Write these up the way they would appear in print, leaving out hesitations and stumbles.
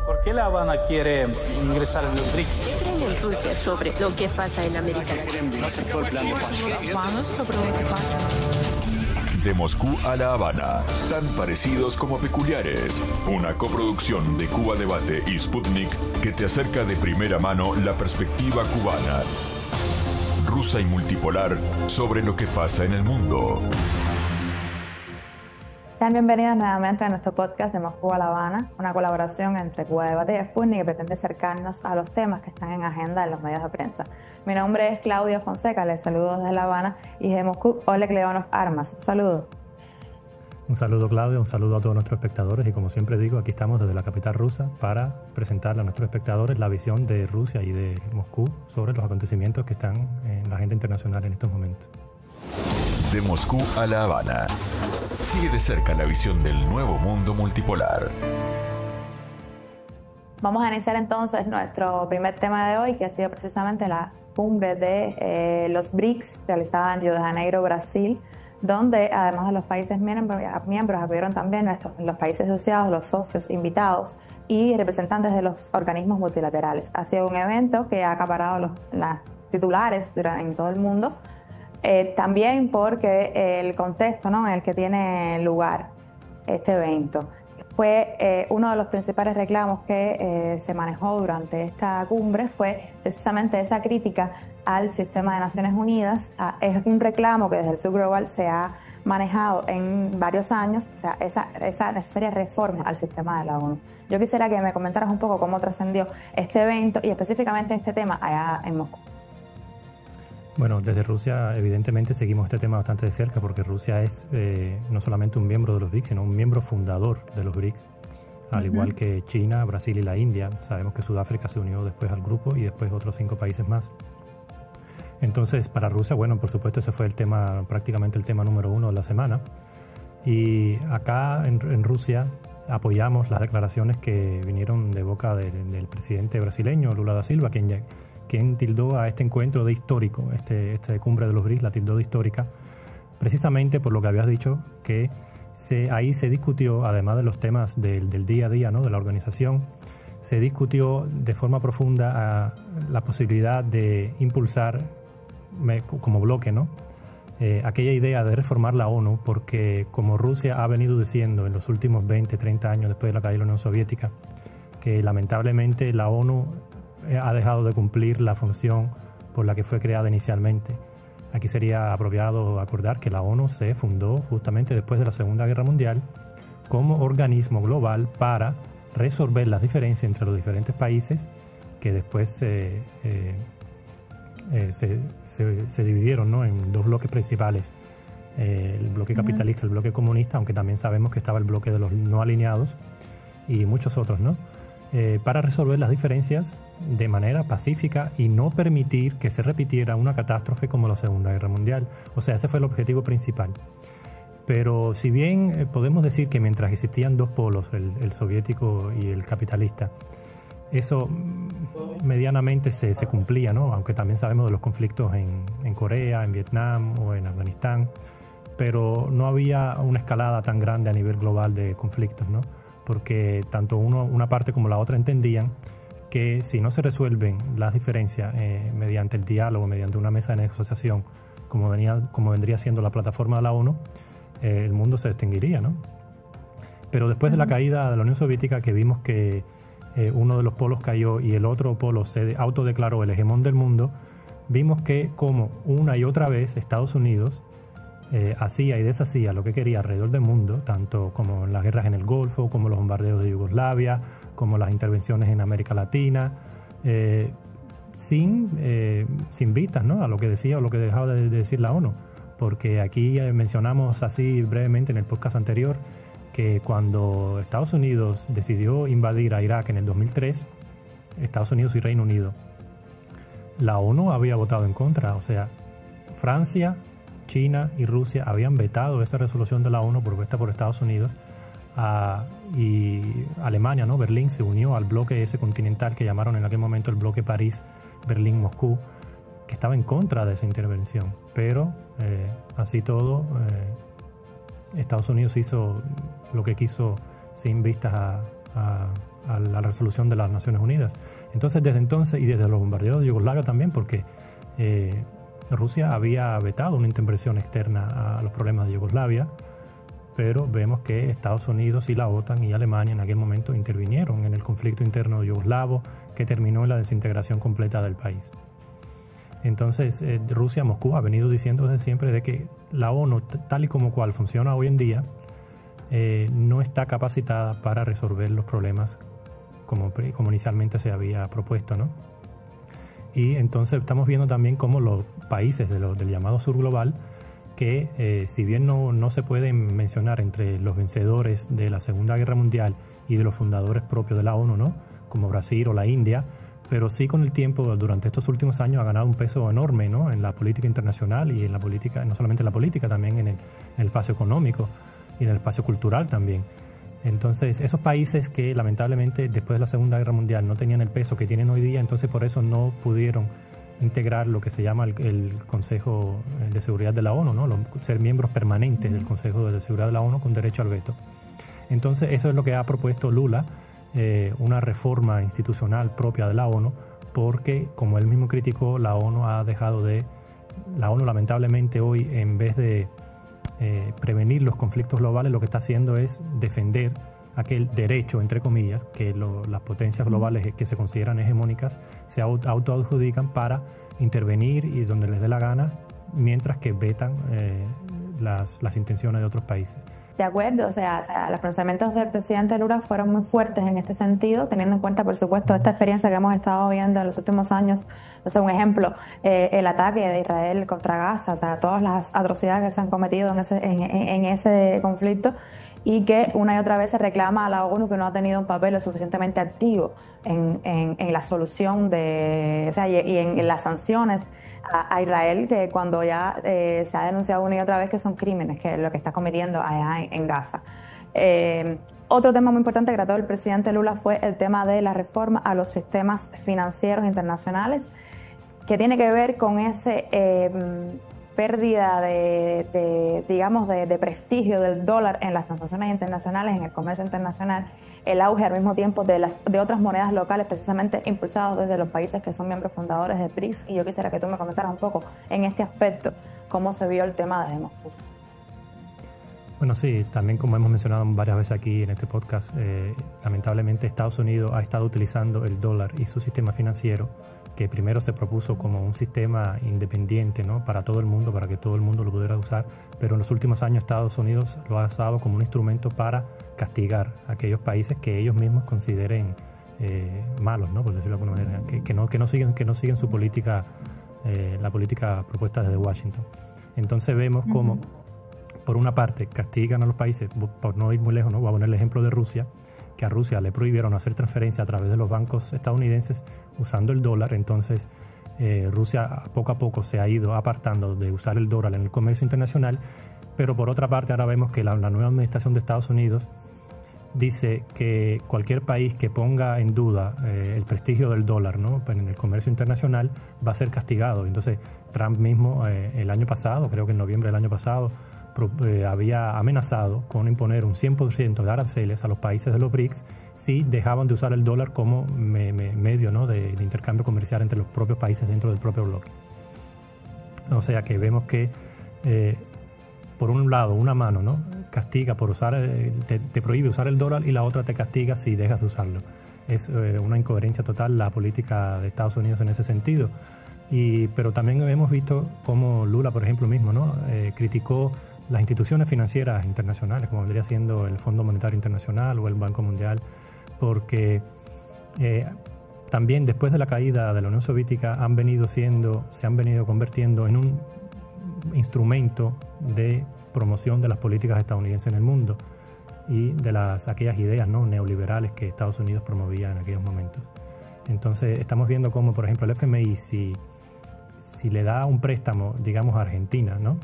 ¿Por qué La Habana quiere ingresar en los BRICS? ¿Qué creen en Rusia sobre lo que pasa en América Latina? No aceptó el plan de paz. Vamos sobre lo que pasa. De Moscú a La Habana, tan parecidos como peculiares. Una coproducción de Cuba Debate y Sputnik que te acerca de primera mano la perspectiva cubana, rusa y multipolar sobre lo que pasa en el mundo. Sean bienvenidos nuevamente a nuestro podcast de Moscú a La Habana, una colaboración entre Cuba Debate y Sputnik que pretende acercarnos a los temas que están en agenda en los medios de prensa. Mi nombre es Claudia Fonseca, les saludo desde La Habana y de Moscú, Oleg Leonov Armas. Un saludo. Un saludo, Claudia, un saludo a todos nuestros espectadores y como siempre digo, aquí estamos desde la capital rusa para presentarle a nuestros espectadores la visión de Rusia y de Moscú sobre los acontecimientos que están en la agenda internacional en estos momentos. De Moscú a La Habana. Sigue de cerca la visión del nuevo mundo multipolar. Vamos a iniciar entonces nuestro primer tema de hoy, que ha sido precisamente la cumbre de los BRICS, realizada en Río de Janeiro, Brasil, donde además de los países miembros acudieron también los países asociados, los socios invitados y representantes de los organismos multilaterales. Ha sido un evento que ha acaparado las titulares en todo el mundo, también porque el contexto, ¿no?, en el que tiene lugar este evento fue uno de los principales reclamos que se manejó durante esta cumbre, fue precisamente esa crítica al sistema de Naciones Unidas. Es un reclamo que desde el Sur Global se ha manejado en varios años, o sea, esa necesaria reforma al sistema de la ONU. Yo quisiera que me comentaras un poco cómo trascendió este evento y específicamente este tema allá en Moscú. Bueno, desde Rusia evidentemente seguimos este tema bastante de cerca porque Rusia es no solamente un miembro de los BRICS, sino un miembro fundador de los BRICS, al igual que China, Brasil y la India. Sabemos que Sudáfrica se unió después al grupo y después otros 5 países más. Entonces, para Rusia, bueno, por supuesto ese fue el tema, prácticamente el tema número 1 de la semana. Y acá en Rusia apoyamos las declaraciones que vinieron de boca del presidente brasileño, Lula da Silva, quien tildó a este encuentro de histórico, esta cumbre de los BRICS, la tildó de histórica, precisamente por lo que habías dicho, que ahí se discutió, además de los temas del día a día, ¿no?, de la organización, se discutió de forma profunda la posibilidad de impulsar como bloque, ¿no?, aquella idea de reformar la ONU, porque como Rusia ha venido diciendo en los últimos 20, 30 años después de la caída de la Unión Soviética, que lamentablemente la ONU ha dejado de cumplir la función por la que fue creada inicialmente. Aquí sería apropiado acordar que la ONU se fundó justamente después de la Segunda Guerra Mundial como organismo global para resolver las diferencias entre los diferentes países que después se dividieron, ¿no?, en 2 bloques principales, el bloque capitalista, el bloque comunista, aunque también sabemos que estaba el bloque de los no alineados y muchos otros, ¿no?, para resolver las diferencias de manera pacífica y no permitir que se repitiera una catástrofe como la Segunda Guerra Mundial. O sea, ese fue el objetivo principal. Pero si bien podemos decir que mientras existían 2 polos, el soviético y el capitalista, eso medianamente se cumplía, ¿no?, aunque también sabemos de los conflictos en Corea, en Vietnam o en Afganistán, pero no había una escalada tan grande a nivel global de conflictos, ¿no?, porque tanto una parte como la otra entendían que si no se resuelven las diferencias mediante el diálogo, mediante una mesa de negociación, como vendría siendo la plataforma de la ONU, el mundo se extinguiría, ¿no? Pero después de la caída de la Unión Soviética, que vimos que uno de los polos cayó y el otro polo se autodeclaró el hegemón del mundo, vimos que como una y otra vez Estados Unidos hacía y deshacía lo que quería alrededor del mundo, tanto como las guerras en el Golfo, como los bombardeos de Yugoslavia, como las intervenciones en América Latina, sin vistas, ¿no?, a lo que decía o lo que dejaba de decir la ONU. Porque aquí mencionamos así brevemente en el podcast anterior que cuando Estados Unidos decidió invadir a Irak en el 2003, Estados Unidos y Reino Unido, la ONU había votado en contra. O sea, Francia, China y Rusia habían vetado esa resolución de la ONU propuesta por Estados Unidos, y Alemania, ¿no?, Berlín, se unió al bloque ese continental que llamaron en aquel momento el bloque París, Berlín, Moscú, que estaba en contra de esa intervención. Pero así todo, Estados Unidos hizo lo que quiso sin vistas a a la resolución de las Naciones Unidas. Entonces, desde entonces, y desde los bombardeos de Yugoslavia también, porque Rusia había vetado una intervención externa a los problemas de Yugoslavia, pero vemos que Estados Unidos y la OTAN y Alemania en aquel momento intervinieron en el conflicto interno yugoslavo que terminó en la desintegración completa del país. Entonces, Rusia, Moscú, ha venido diciendo desde siempre de que la ONU, tal y como cual funciona hoy en día, no está capacitada para resolver los problemas como inicialmente se había propuesto, ¿no? Y entonces estamos viendo también cómo los países del llamado sur global, que si bien no se pueden mencionar entre los vencedores de la Segunda Guerra Mundial y de los fundadores propios de la ONU, ¿no?, como Brasil o la India, pero sí con el tiempo, durante estos últimos años, ha ganado un peso enorme, ¿no?, en la política internacional y en la política, no solamente en la política, también en el espacio económico y en el espacio cultural también. Entonces, esos países que lamentablemente después de la Segunda Guerra Mundial no tenían el peso que tienen hoy día, entonces por eso no pudieron integrar lo que se llama el Consejo de Seguridad de la ONU, ¿no?, ser miembros permanentes del Consejo de Seguridad de la ONU con derecho al veto. Entonces, eso es lo que ha propuesto Lula, una reforma institucional propia de la ONU, porque, como él mismo criticó, la ONU lamentablemente hoy, en vez de prevenir los conflictos globales, lo que está haciendo es defender aquel derecho, entre comillas, que las potencias globales que se consideran hegemónicas se autoadjudican para intervenir y donde les dé la gana, mientras que vetan las intenciones de otros países. De acuerdo, o sea, los pronunciamientos del presidente Lula fueron muy fuertes en este sentido, teniendo en cuenta, por supuesto, esta experiencia que hemos estado viendo en los últimos años. O sea, un ejemplo, el ataque de Israel contra Gaza, o sea, todas las atrocidades que se han cometido en ese conflicto, y que una y otra vez se reclama a la ONU que no ha tenido un papel lo suficientemente activo en la solución y en las sanciones a Israel, que cuando ya se ha denunciado una y otra vez que son crímenes, que es lo que está cometiendo allá en Gaza. Otro tema muy importante que trató el presidente Lula fue el tema de la reforma a los sistemas financieros internacionales, que tiene que ver con ese pérdida de prestigio del dólar en las transacciones internacionales, en el comercio internacional, el auge al mismo tiempo de otras monedas locales, precisamente impulsados desde los países que son miembros fundadores de BRICS. Y yo quisiera que tú me comentaras un poco en este aspecto cómo se vio el tema de Moscú. Bueno, sí, también como hemos mencionado varias veces aquí en este podcast, lamentablemente Estados Unidos ha estado utilizando el dólar y su sistema financiero, que primero se propuso como un sistema independiente, ¿no?, para todo el mundo, para que todo el mundo lo pudiera usar, pero en los últimos años Estados Unidos lo ha usado como un instrumento para castigar a aquellos países que ellos mismos consideren malos, ¿no?, por decirlo de alguna manera, que no siguen su política, la política propuesta desde Washington. Entonces vemos cómo, por una parte, castigan a los países, por no ir muy lejos, ¿no?, voy a poner el ejemplo de Rusia, que a Rusia le prohibieron hacer transferencias a través de los bancos estadounidenses usando el dólar. Entonces Rusia poco a poco se ha ido apartando de usar el dólar en el comercio internacional, pero por otra parte ahora vemos que la nueva administración de Estados Unidos dice que cualquier país que ponga en duda el prestigio del dólar, ¿no?, en el comercio internacional va a ser castigado. Entonces Trump mismo el año pasado, creo que en noviembre del año pasado, había amenazado con imponer un 100% de aranceles a los países de los BRICS si dejaban de usar el dólar como medio, ¿no?, de intercambio comercial entre los propios países dentro del propio bloque. O sea que vemos que por un lado una mano, ¿no?, castiga por usar, te prohíbe usar el dólar, y la otra te castiga si dejas de usarlo. Es una incoherencia total la política de Estados Unidos en ese sentido. Pero también hemos visto cómo Lula, por ejemplo, mismo, ¿no?, criticó las instituciones financieras internacionales, como vendría siendo el Fondo Monetario Internacional o el Banco Mundial, porque también después de la caída de la Unión Soviética se han venido convirtiendo en un instrumento de promoción de las políticas estadounidenses en el mundo y de aquellas ideas, ¿no?, neoliberales que Estados Unidos promovía en aquellos momentos. Entonces estamos viendo cómo, por ejemplo, el FMI, si le da un préstamo, digamos, a Argentina, ¿no?,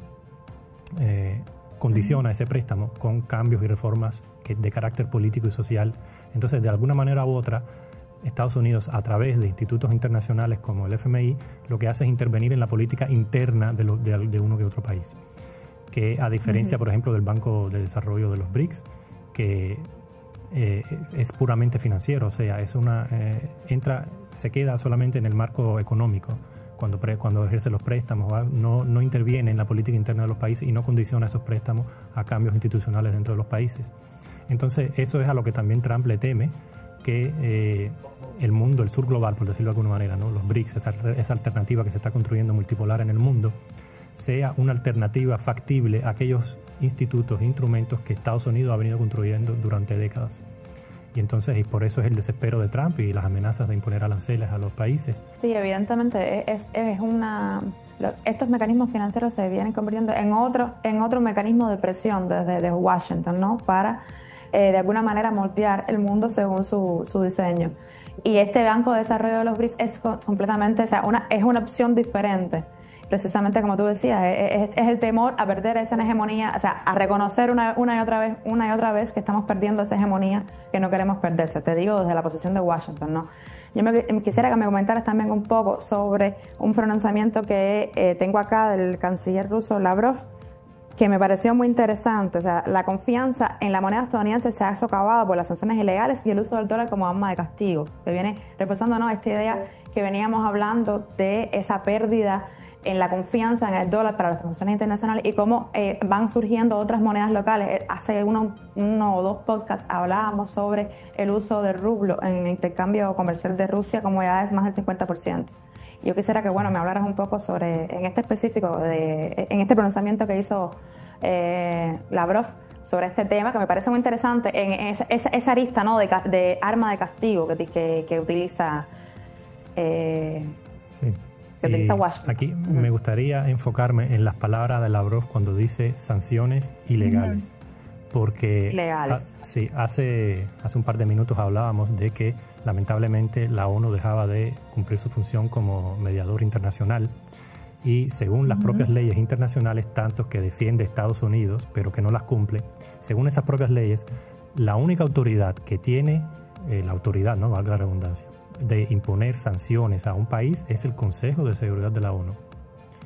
condiciona ese préstamo con cambios y reformas de carácter político y social. Entonces, de alguna manera u otra, Estados Unidos, a través de institutos internacionales como el FMI, lo que hace es intervenir en la política interna de uno que otro país. Que a diferencia, por ejemplo, del Banco de Desarrollo de los BRICS, que es puramente financiero, o sea, se queda solamente en el marco económico cuando ejerce los préstamos, no interviene en la política interna de los países y no condiciona esos préstamos a cambios institucionales dentro de los países. Entonces, eso es a lo que también Trump le teme, que el mundo, el sur global, por decirlo de alguna manera, ¿no? Los BRICS, esa alternativa que se está construyendo multipolar en el mundo, sea una alternativa factible a aquellos institutos e instrumentos que Estados Unidos ha venido construyendo durante décadas. Y por eso es el desespero de Trump y las amenazas de imponer aranceles a los países. Sí, evidentemente estos mecanismos financieros se vienen convirtiendo en otro mecanismo de presión desde Washington, ¿no? Para de alguna manera moldear el mundo según su diseño. Y este Banco de Desarrollo de los BRICS es completamente, es una opción diferente. Precisamente como tú decías, es el temor a perder esa hegemonía, a reconocer una y otra vez que estamos perdiendo esa hegemonía que no queremos perderse. Te digo desde la posición de Washington, ¿no? Yo quisiera que me comentaras también un poco sobre un pronunciamiento que tengo acá del canciller ruso Lavrov, que me pareció muy interesante. La confianza en la moneda estadounidense se ha socavado por las sanciones ilegales y el uso del dólar como arma de castigo, que viene reforzando, ¿no?, esta idea que veníamos hablando de esa pérdida en la confianza en el dólar para las transacciones internacionales y cómo van surgiendo otras monedas locales. Hace uno o dos podcasts hablábamos sobre el uso del rublo en el intercambio comercial de Rusia, como ya es más del 50%. Yo quisiera que me hablaras un poco sobre, en este específico, en este pronunciamiento que hizo Lavrov sobre este tema, que me parece muy interesante, en esa arista, ¿no?, de arma de castigo que utiliza Washington. Aquí me gustaría enfocarme en las palabras de Lavrov cuando dice sanciones ilegales. Porque hace un par de minutos hablábamos de que lamentablemente la ONU dejaba de cumplir su función como mediador internacional y según las propias leyes internacionales, tanto que defiende Estados Unidos pero que no las cumple, según esas propias leyes, la única autoridad que tiene, la autoridad, no valga la redundancia, de imponer sanciones a un país es el Consejo de Seguridad de la ONU.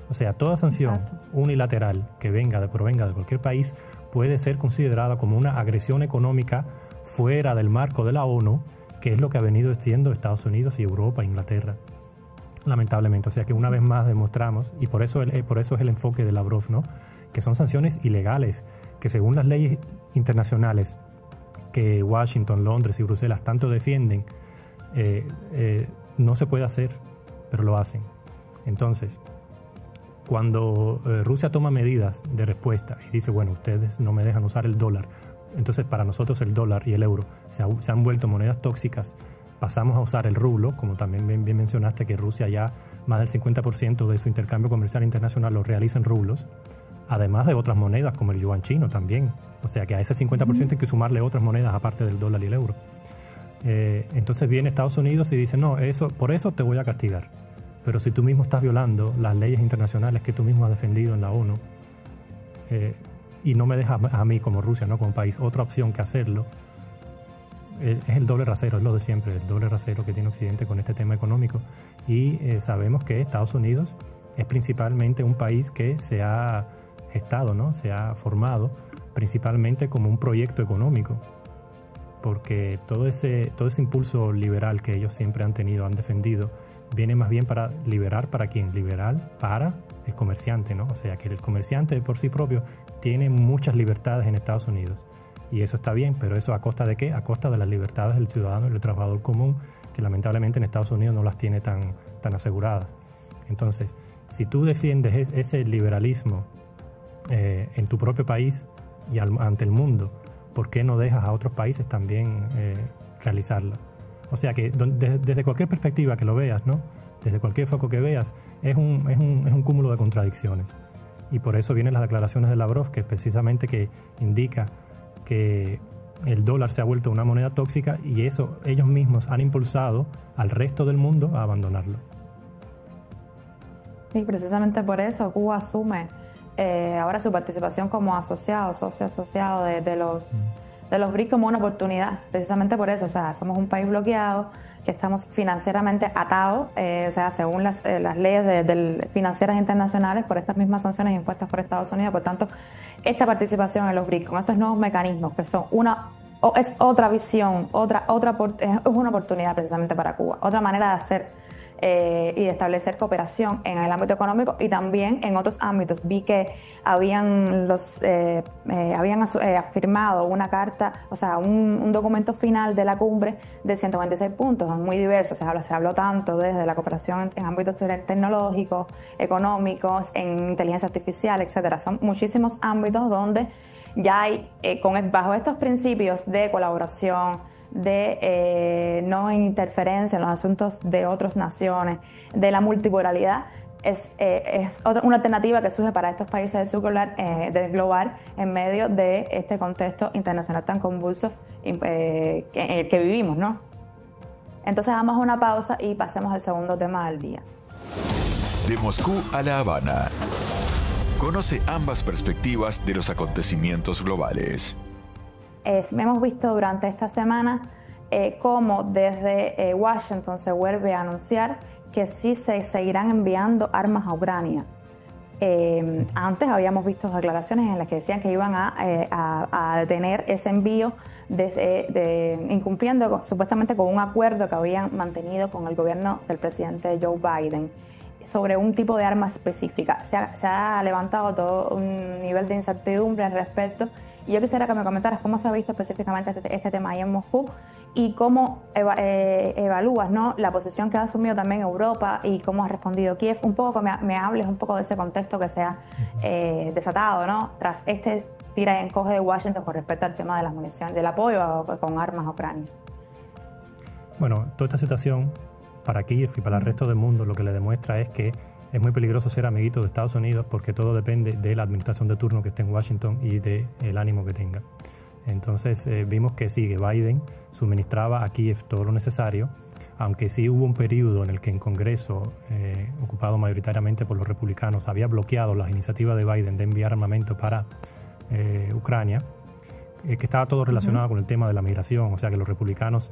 O sea, toda sanción unilateral que provenga de cualquier país puede ser considerada como una agresión económica fuera del marco de la ONU, que es lo que ha venido haciendo Estados Unidos y Europa, Inglaterra, lamentablemente. O sea que una vez más demostramos, y por eso es el enfoque de Lavrov, ¿no?, que son sanciones ilegales, que según las leyes internacionales que Washington, Londres y Bruselas tanto defienden, no se puede hacer, pero lo hacen. Entonces, cuando Rusia toma medidas de respuesta y dice, bueno, ustedes no me dejan usar el dólar, entonces para nosotros el dólar y el euro se han vuelto monedas tóxicas, pasamos a usar el rublo, como también bien mencionaste que Rusia ya más del 50% de su intercambio comercial internacional lo realiza en rublos, además de otras monedas como el yuan chino también. O sea que a ese 50% hay que sumarle otras monedas aparte del dólar y el euro. Entonces viene Estados Unidos y dice, no, por eso te voy a castigar. Pero si tú mismo estás violando las leyes internacionales que tú mismo has defendido en la ONU y no me dejas a mí como Rusia, no como país, otra opción que hacerlo, es el doble rasero, es lo de siempre, el doble rasero que tiene Occidente con este tema económico. Y sabemos que Estados Unidos es principalmente un país que se ha gestado, ¿no?, se ha formado principalmente como un proyecto económico, porque todo ese impulso liberal que ellos siempre han tenido, han defendido, viene más bien para liberar. ¿Para quién? Liberal para el comerciante, ¿no? O sea, que el comerciante por sí propio tiene muchas libertades en Estados Unidos. Y eso está bien, pero ¿eso a costa de qué? A costa de las libertades del ciudadano y del trabajador común, que lamentablemente en Estados Unidos no las tiene tan aseguradas. Entonces, si tú defiendes ese liberalismo en tu propio país y ante el mundo, ¿por qué no dejas a otros países también realizarlo? O sea que desde cualquier perspectiva que lo veas, ¿no?, desde cualquier foco que veas, es un cúmulo de contradicciones. Y por eso vienen las declaraciones de Lavrov, que precisamente que indica que el dólar se ha vuelto una moneda tóxica y eso ellos mismos han impulsado al resto del mundo a abandonarlo. Y precisamente por eso Cuba asume ahora su participación como socio asociado de los BRICS como una oportunidad, precisamente por eso. O sea, somos un país bloqueado, que estamos financieramente atados, o sea, según las leyes financieras internacionales, por estas mismas sanciones impuestas por Estados Unidos. Por tanto, esta participación en los BRICS, con estos nuevos mecanismos, que son una es otra visión, es una oportunidad precisamente para Cuba, otra manera de hacer y de establecer cooperación en el ámbito económico y también en otros ámbitos. Vi que habían firmado una carta, o sea, un documento final de la cumbre de 126 puntos, muy diversos. Se habló tanto desde la cooperación en ámbitos tecnológicos, económicos, en inteligencia artificial, etcétera. Son muchísimos ámbitos donde ya hay, bajo estos principios de colaboración, de no interferencia en los asuntos de otras naciones, de la multilateralidad, es una alternativa que surge para estos países del sur global en medio de este contexto internacional tan convulso que vivimos, ¿no? Entonces vamos a una pausa y pasemos al segundo tema del día. De Moscú a La Habana. Conoce ambas perspectivas de los acontecimientos globales. Hemos visto durante esta semana cómo desde Washington se vuelve a anunciar que sí se seguirán enviando armas a Ucrania. Antes habíamos visto declaraciones en las que decían que iban a detener ese envío, incumpliendo supuestamente con un acuerdo que habían mantenido con el gobierno del presidente Joe Biden sobre un tipo de arma específica. Se ha levantado todo un nivel de incertidumbre al respecto. Y yo quisiera que me comentaras cómo se ha visto específicamente este tema ahí en Moscú y cómo evalúas, ¿no?, la posición que ha asumido también Europa y cómo ha respondido Kiev. Un poco que me hables un poco de ese contexto que se ha desatado, ¿no?, tras este tira y encoge de Washington con respecto al tema de las municiones, del apoyo con armas a Ucrania. Bueno, toda esta situación para Kiev y para el resto del mundo lo que le demuestra es que es muy peligroso ser amiguito de Estados Unidos porque todo depende de la administración de turno que esté en Washington y del ánimo que tenga. Entonces vimos que sí, que Biden suministraba a Kiev todo lo necesario, aunque sí hubo un periodo en el que en Congreso, ocupado mayoritariamente por los republicanos, había bloqueado las iniciativas de Biden de enviar armamento para Ucrania, que estaba todo relacionado con el tema de la migración, o sea que los republicanos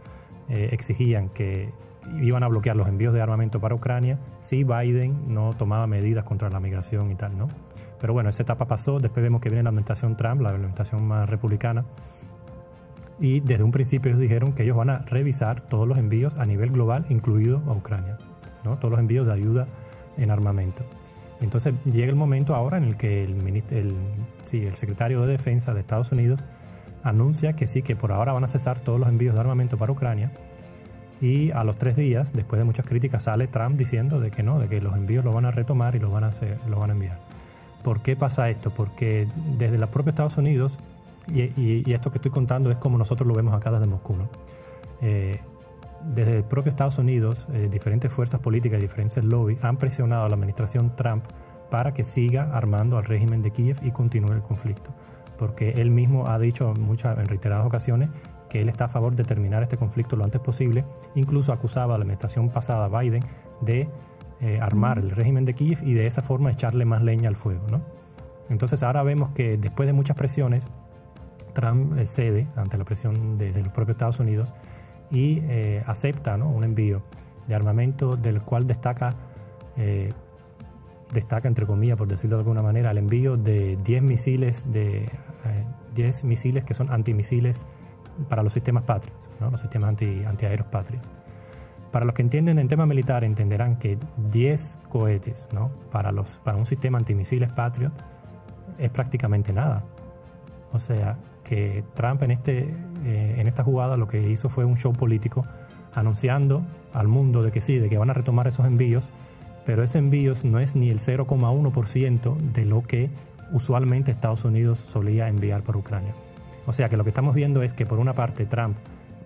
exigían que iban a bloquear los envíos de armamento para Ucrania si Biden no tomaba medidas contra la migración y tal, ¿no? Pero bueno, esa etapa pasó. Después vemos que viene la administración Trump, la administración más republicana, y desde un principio ellos dijeron que ellos van a revisar todos los envíos a nivel global, incluido a Ucrania, ¿no? Todos los envíos de ayuda en armamento. Entonces llega el momento ahora en el que el secretario de Defensa de Estados Unidos anuncia que sí, que por ahora van a cesar todos los envíos de armamento para Ucrania. Y a los 3 días, después de muchas críticas, sale Trump diciendo de que no, de que los envíos los van a retomar y los van a enviar. ¿Por qué pasa esto? Porque desde los propios Estados Unidos, y esto que estoy contando es como nosotros lo vemos acá desde Moscú, ¿no? Desde el propio Estados Unidos, diferentes fuerzas políticas y diferentes lobbies han presionado a la administración Trump para que siga armando al régimen de Kiev y continúe el conflicto. Porque él mismo ha dicho en reiteradas ocasiones que él está a favor de terminar este conflicto lo antes posible. Incluso acusaba a la administración pasada, Biden, de armar el régimen de Kiev y de esa forma echarle más leña al fuego, ¿no? Entonces ahora vemos que después de muchas presiones, Trump cede ante la presión de los propios Estados Unidos y acepta, ¿no?, un envío de armamento del cual destaca, entre comillas, por decirlo de alguna manera, el envío de 10 misiles que son antimisiles para los sistemas Patriot, ¿no?, los sistemas antiaéreos Patriot. Para los que entienden en tema militar entenderán que 10 cohetes, ¿no?, para un sistema antimisiles Patriot es prácticamente nada. O sea, que Trump en esta jugada lo que hizo fue un show político anunciando al mundo de que sí, de que van a retomar esos envíos, pero ese envío no es ni el 0,1% de lo que usualmente Estados Unidos solía enviar por Ucrania. O sea que lo que estamos viendo es que por una parte Trump,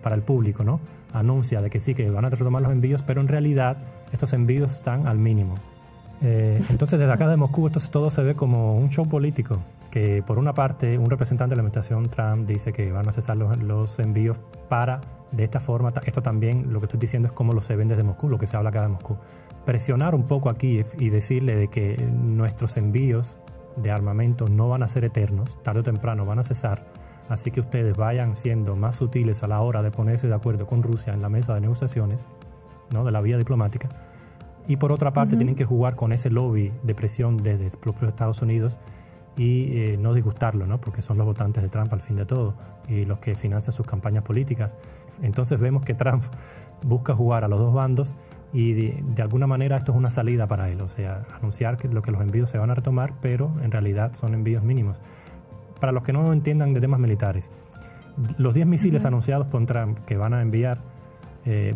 para el público, ¿no?, anuncia de que sí, que van a retomar los envíos, pero en realidad estos envíos están al mínimo. Entonces desde acá de Moscú todo se ve como un show político, que por una parte un representante de la administración Trump dice que van a cesar los envíos para, de esta forma, esto también lo que estoy diciendo es como lo se ven desde Moscú, lo que se habla acá de Moscú, presionar un poco a Kiev y decirle de que nuestros envíos de armamento no van a ser eternos, tarde o temprano van a cesar, así que ustedes vayan siendo más sutiles a la hora de ponerse de acuerdo con Rusia en la mesa de negociaciones, ¿no?, de la vía diplomática. Y por otra parte tienen que jugar con ese lobby de presión desde los propios Estados Unidos y no disgustarlo, ¿no? Porque son los votantes de Trump al fin de todo y los que financian sus campañas políticas. Entonces vemos que Trump busca jugar a los dos bandos y de alguna manera esto es una salida para él, o sea, anunciar que los envíos se van a retomar, pero en realidad son envíos mínimos. Para los que no entiendan de temas militares, los 10 misiles anunciados por Trump que van a enviar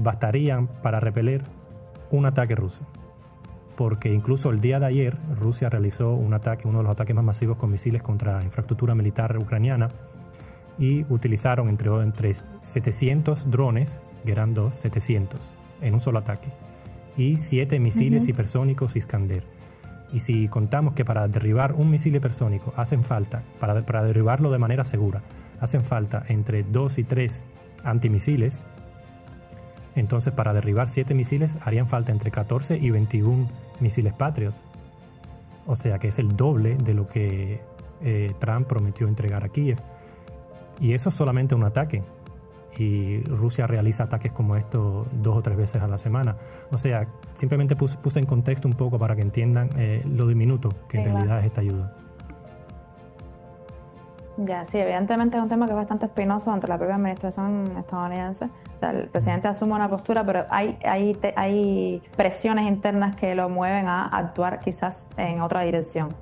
bastarían para repeler un ataque ruso. Porque incluso el día de ayer Rusia realizó un ataque, uno de los ataques más masivos con misiles contra infraestructura militar ucraniana, y utilizaron entre 700 drones, que eran 700 en un solo ataque, y 7 misiles hipersónicos Iskander. Y si contamos que para derribar un misil hipersónico hacen falta, para derribarlo de manera segura, hacen falta entre 2 y 3 antimisiles, entonces para derribar 7 misiles harían falta entre 14 y 21 misiles Patriot. O sea que es el doble de lo que Trump prometió entregar a Kiev. Y eso es solamente un ataque. Y Rusia realiza ataques como estos 2 o 3 veces a la semana. O sea, simplemente puse en contexto un poco para que entiendan lo diminuto que en realidad es esta ayuda. Ya, sí, evidentemente es un tema que es bastante espinoso ante la propia administración estadounidense. O sea, el presidente asume una postura, pero hay presiones internas que lo mueven a actuar quizás en otra dirección.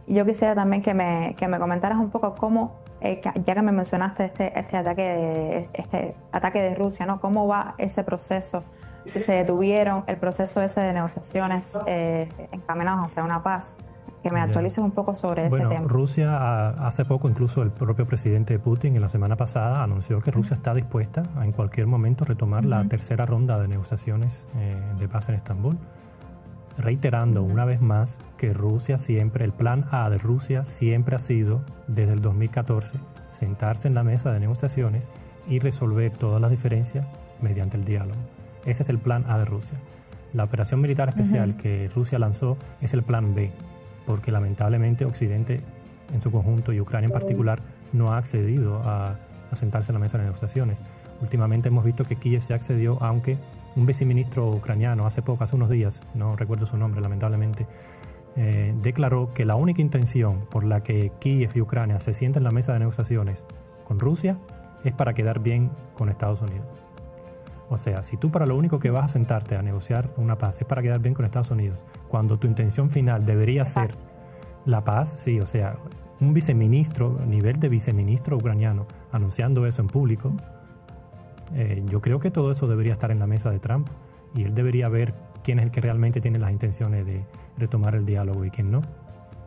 Y yo quisiera también que me comentaras un poco cómo, ya que me mencionaste este ataque de Rusia, ¿no? ¿Cómo va ese proceso? Si se detuvieron el proceso ese de negociaciones encaminados hacia una paz. Que me actualices un poco sobre ese tema. Rusia, hace poco incluso el propio presidente Putin en la semana pasada anunció que Rusia está dispuesta a en cualquier momento retomar la tercera ronda de negociaciones de paz en Estambul, reiterando una vez más que Rusia siempre, el plan A de Rusia siempre ha sido, desde el 2014, sentarse en la mesa de negociaciones y resolver todas las diferencias mediante el diálogo. Ese es el plan A de Rusia. La operación militar especial que Rusia lanzó es el plan B, porque lamentablemente Occidente en su conjunto y Ucrania en particular no ha accedido a sentarse en la mesa de negociaciones. Últimamente hemos visto que Kiev se accedió, aunque un viceministro ucraniano hace unos días, no recuerdo su nombre lamentablemente, declaró que la única intención por la que Kiev y Ucrania se sienten en la mesa de negociaciones con Rusia es para quedar bien con Estados Unidos. O sea, si tú para lo único que vas a sentarte a negociar una paz es para quedar bien con Estados Unidos, cuando tu intención final debería ser la paz, sí, o sea, un viceministro, nivel de viceministro ucraniano, anunciando eso en público, yo creo que todo eso debería estar en la mesa de Trump y él debería ver quién es el que realmente tiene las intenciones de retomar el diálogo y quién no.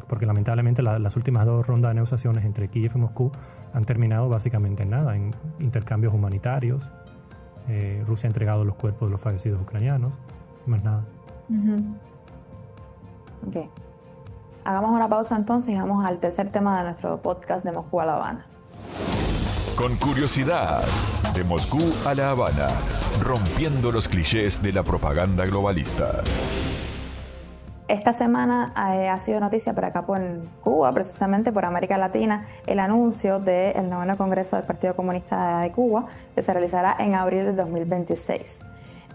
Porque lamentablemente las últimas 2 rondas de negociaciones entre Kiev y Moscú han terminado básicamente en nada, en intercambios humanitarios. Rusia ha entregado los cuerpos de los fallecidos ucranianos, más nada. Ok. Hagamos una pausa entonces y vamos al tercer tema de nuestro podcast de Moscú a La Habana. Con curiosidad, de Moscú a La Habana, rompiendo los clichés de la propaganda globalista. Esta semana ha sido noticia por acá por Cuba, precisamente por América Latina, el anuncio del 9º Congreso del Partido Comunista de Cuba, que se realizará en abril de 2026.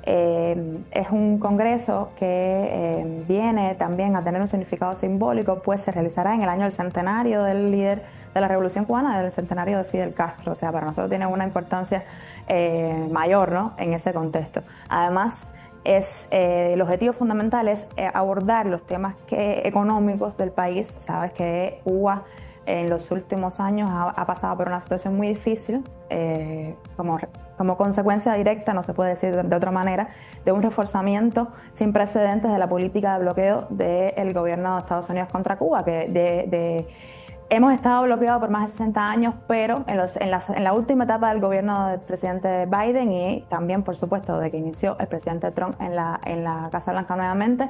Es un congreso que viene también a tener un significado simbólico, pues se realizará en el año del centenario del líder de la Revolución Cubana, del centenario de Fidel Castro. O sea, para nosotros tiene una importancia mayor, ¿no?, en ese contexto. Además, el objetivo fundamental es abordar los temas económicos del país. Sabes que Cuba en los últimos años ha pasado por una situación muy difícil, como consecuencia directa, no se puede decir de otra manera, de un reforzamiento sin precedentes de la política de bloqueo del gobierno de Estados Unidos contra Cuba, que hemos estado bloqueados por más de 60 años, pero en la última etapa del gobierno del presidente Biden y también, por supuesto, de que inició el presidente Trump en la Casa Blanca nuevamente,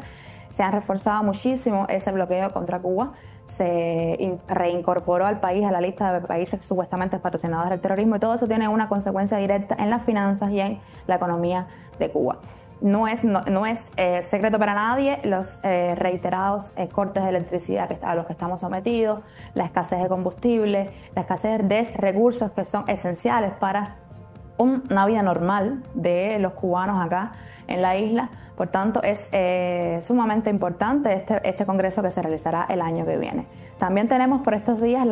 se ha reforzado muchísimo ese bloqueo contra Cuba. Se reincorporó al país a la lista de países supuestamente patrocinadores del terrorismo y todo eso tiene una consecuencia directa en las finanzas y en la economía de Cuba. No es secreto para nadie los reiterados cortes de electricidad a los que estamos sometidos, la escasez de combustible, la escasez de recursos que son esenciales para una vida normal de los cubanos acá en la isla. Por tanto, es sumamente importante este congreso que se realizará el año que viene. También tenemos por estos días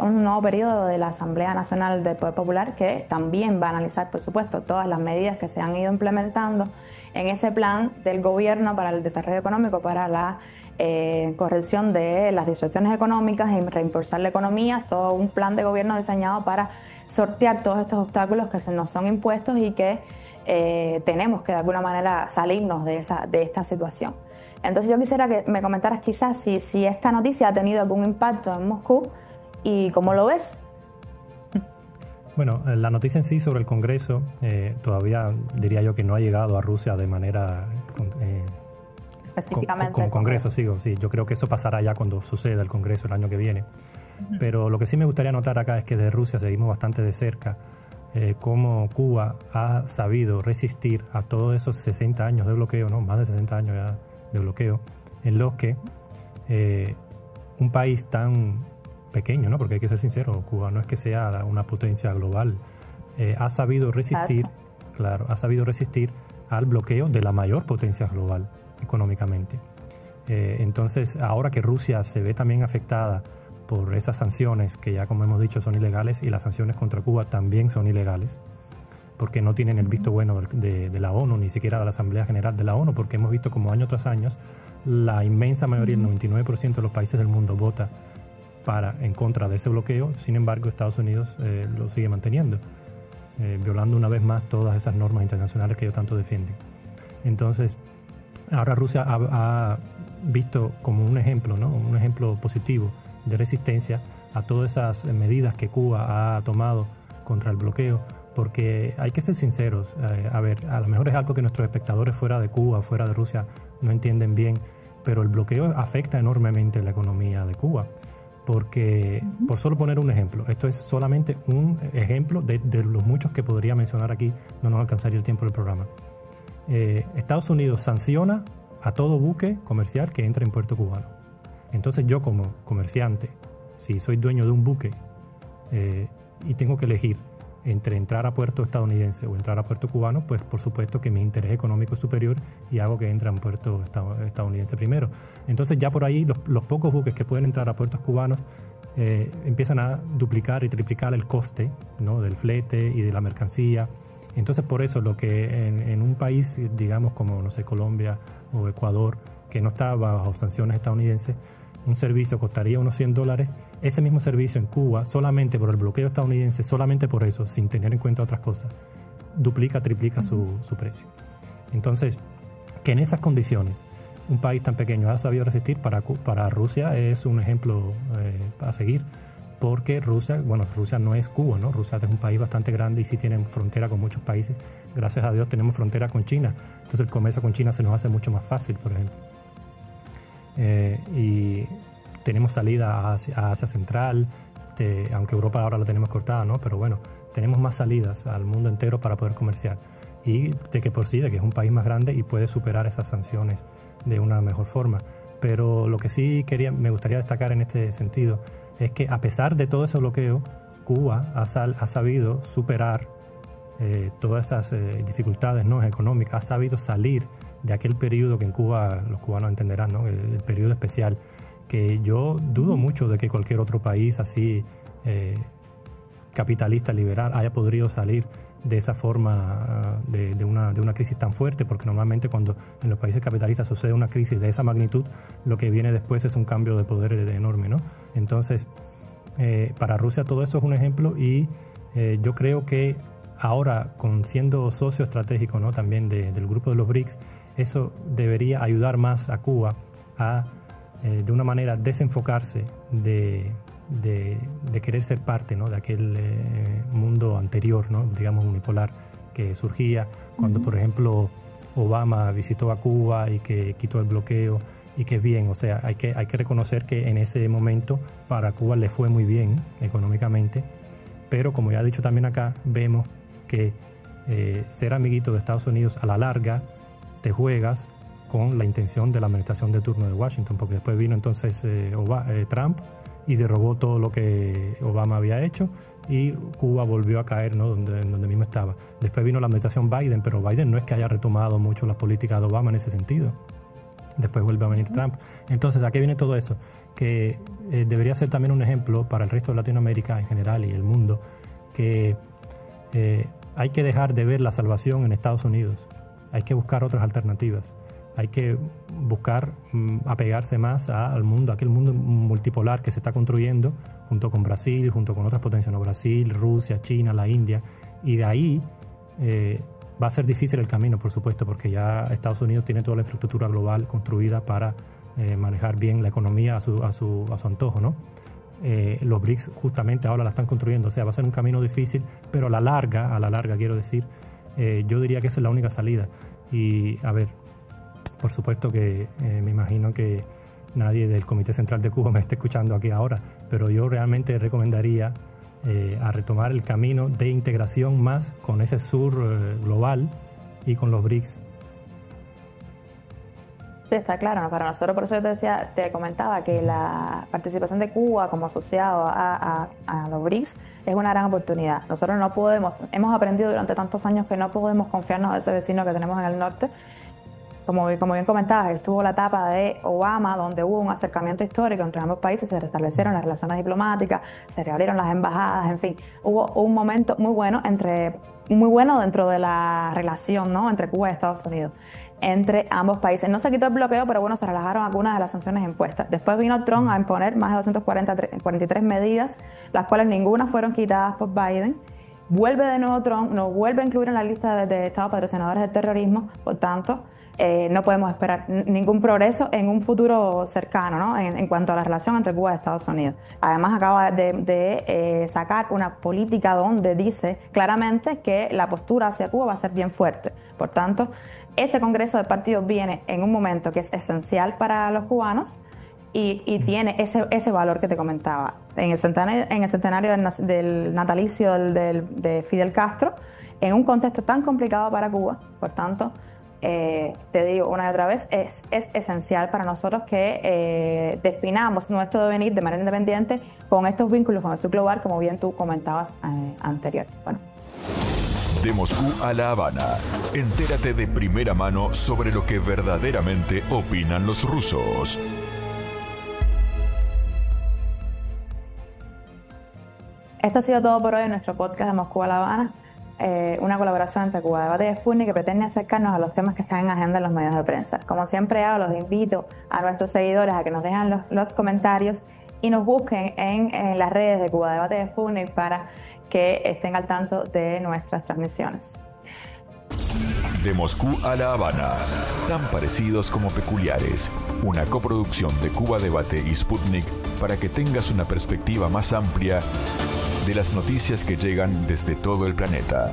un nuevo periodo de la Asamblea Nacional del Poder Popular que también va a analizar, por supuesto, todas las medidas que se han ido implementando en ese plan del gobierno para el desarrollo económico, para la corrección de las distorsiones económicas y reimpulsar la economía, todo un plan de gobierno diseñado para sortear todos estos obstáculos que se nos son impuestos y que tenemos que de alguna manera salirnos de esta situación. Entonces yo quisiera que me comentaras quizás si esta noticia ha tenido algún impacto en Moscú y cómo lo ves. Bueno, la noticia en sí sobre el Congreso todavía diría yo que no ha llegado a Rusia de manera específicamente como Congreso. Sí, yo creo que eso pasará ya cuando suceda el Congreso el año que viene. Pero lo que sí me gustaría notar acá es que de Rusia seguimos bastante de cerca cómo Cuba ha sabido resistir a todos esos 60 años de bloqueo, ¿no? Más de 60 años ya de bloqueo, en los que un país tan pequeño, ¿no? Porque hay que ser sincero, Cuba no es que sea una potencia global, ha sabido resistir, claro, ha sabido resistir al bloqueo de la mayor potencia global económicamente. Entonces, ahora que Rusia se ve también afectada por esas sanciones que ya, como hemos dicho, son ilegales, y las sanciones contra Cuba también son ilegales, porque no tienen el visto bueno de la ONU, ni siquiera de la Asamblea General de la ONU, porque hemos visto como año tras año la inmensa mayoría, el 99% de los países del mundo vota en contra de ese bloqueo. Sin embargo, Estados Unidos lo sigue manteniendo, violando una vez más todas esas normas internacionales que ellos tanto defienden. Entonces, ahora Rusia ha visto como un ejemplo, ¿no? Un ejemplo positivo de resistencia a todas esas medidas que Cuba ha tomado contra el bloqueo, porque hay que ser sinceros, a lo mejor es algo que nuestros espectadores fuera de Cuba, fuera de Rusia, no entienden bien, pero el bloqueo afecta enormemente la economía de Cuba, porque, por solo poner un ejemplo, esto es solamente un ejemplo de los muchos que podría mencionar aquí, no nos alcanzaría el tiempo del programa. Estados Unidos sanciona a todo buque comercial que entre en puerto cubano. Entonces yo, como comerciante, si soy dueño de un buque y tengo que elegir entre entrar a puerto estadounidense o entrar a puerto cubano, pues por supuesto que mi interés económico es superior y hago que entre en puerto estadounidense primero. Entonces ya por ahí los pocos buques que pueden entrar a puertos cubanos empiezan a duplicar y triplicar el coste, ¿no? Del flete y de la mercancía. Entonces por eso lo que en un país, digamos como, no sé, Colombia o Ecuador, que no está bajo sanciones estadounidenses, un servicio costaría unos $100, ese mismo servicio en Cuba, solamente por el bloqueo estadounidense, solamente por eso, sin tener en cuenta otras cosas, duplica, triplica su precio. Entonces, que en esas condiciones un país tan pequeño ha sabido resistir, para Rusia es un ejemplo a seguir, porque Rusia no es Cuba, ¿no? Rusia es un país bastante grande y sí tiene frontera con muchos países. Gracias a Dios tenemos frontera con China, entonces el comercio con China se nos hace mucho más fácil, por ejemplo. Y tenemos salida a Asia Central, aunque Europa ahora la tenemos cortada, ¿no? Pero bueno, tenemos más salidas al mundo entero para poder comerciar. Y de que es un país más grande y puede superar esas sanciones de una mejor forma. Pero lo que sí me gustaría destacar en este sentido es que, a pesar de todo ese bloqueo, Cuba ha sabido superar todas esas dificultades, ¿no? Económicas, ha sabido salir de aquel periodo que en Cuba los cubanos entenderán, ¿no? El periodo especial, que yo dudo mucho de que cualquier otro país así capitalista, liberal, haya podido salir de esa forma de una crisis tan fuerte, porque normalmente cuando en los países capitalistas sucede una crisis de esa magnitud, lo que viene después es un cambio de poder enorme, ¿no? Entonces, para Rusia todo eso es un ejemplo, y yo creo que ahora, siendo socio estratégico, ¿no? También del grupo de los BRICS, eso debería ayudar más a Cuba a, de una manera, desenfocarse de querer ser parte, ¿no? De aquel mundo anterior, ¿no? Digamos unipolar, que surgía cuando, por ejemplo, Obama visitó a Cuba y que quitó el bloqueo, y que bien, o sea, hay que reconocer que en ese momento para Cuba le fue muy bien económicamente, pero como ya he dicho también acá, vemos que ser amiguito de Estados Unidos a la larga te juegas con la intención de la administración de turno de Washington, porque después vino entonces Trump y derrogó todo lo que Obama había hecho, y Cuba volvió a caer, ¿no? donde mismo estaba. Después vino la administración Biden, pero Biden no es que haya retomado mucho las políticas de Obama en ese sentido. después vuelve a venir Trump. Entonces, ¿a qué viene todo eso? Que debería ser también un ejemplo para el resto de Latinoamérica en general y el mundo, que hay que dejar de ver la salvación en Estados Unidos, hay que buscar otras alternativas, hay que buscar apegarse más al mundo, aquel mundo multipolar que se está construyendo junto con Brasil, junto con otras potencias, ¿no? Brasil, Rusia, China, la India, y de ahí va a ser difícil el camino, por supuesto, porque ya Estados Unidos tiene toda la infraestructura global construida para manejar bien la economía a su antojo, ¿no? Los BRICS justamente ahora la están construyendo, o sea, va a ser un camino difícil, pero a la larga quiero decir, yo diría que esa es la única salida. Y a ver, por supuesto que me imagino que nadie del Comité Central de Cuba me esté escuchando aquí ahora, pero yo realmente recomendaría a retomar el camino de integración más con ese sur global y con los BRICS. Sí, está claro, ¿no? Para nosotros, por eso yo te comentaba que la participación de Cuba como asociado a los BRICS es una gran oportunidad. Nosotros no podemos, hemos aprendido durante tantos años que no podemos confiarnos en ese vecino que tenemos en el norte. Como bien comentabas, estuvo la etapa de Obama, donde hubo un acercamiento histórico entre ambos países, se restablecieron las relaciones diplomáticas, se reabrieron las embajadas, en fin, hubo un momento muy bueno dentro de la relación, ¿no?, entre Cuba y Estados Unidos, entre ambos países. No se quitó el bloqueo, pero bueno, se relajaron algunas de las sanciones impuestas. Después vino Trump a imponer más de 243 medidas, las cuales ninguna fueron quitadas por Biden. Vuelve de nuevo Trump, nos vuelve a incluir en la lista de estados patrocinadores del terrorismo, por tanto, no podemos esperar ningún progreso en un futuro cercano, ¿no?, en cuanto a la relación entre Cuba y Estados Unidos. Además, acaba de sacar una política donde dice claramente que la postura hacia Cuba va a ser bien fuerte. Por tanto, este Congreso de Partidos viene en un momento que es esencial para los cubanos y tiene ese valor que te comentaba. En el centenario del natalicio de Fidel Castro, en un contexto tan complicado para Cuba, por tanto, te digo una y otra vez, es esencial para nosotros que definamos nuestro devenir de manera independiente con estos vínculos con el sur global, como bien tú comentabas anterior. Bueno. De Moscú a La Habana, entérate de primera mano sobre lo que verdaderamente opinan los rusos. Esto ha sido todo por hoy en nuestro podcast de Moscú a La Habana. Una colaboración entre Cuba Debate y Sputnik que pretende acercarnos a los temas que están en agenda en los medios de prensa. Como siempre hago, los invito a nuestros seguidores a que nos dejen los comentarios y nos busquen en las redes de Cuba Debate y Sputnik para que estén al tanto de nuestras transmisiones. De Moscú a La Habana, tan parecidos como peculiares. Una coproducción de Cuba Debate y Sputnik para que tengas una perspectiva más amplia de las noticias que llegan desde todo el planeta.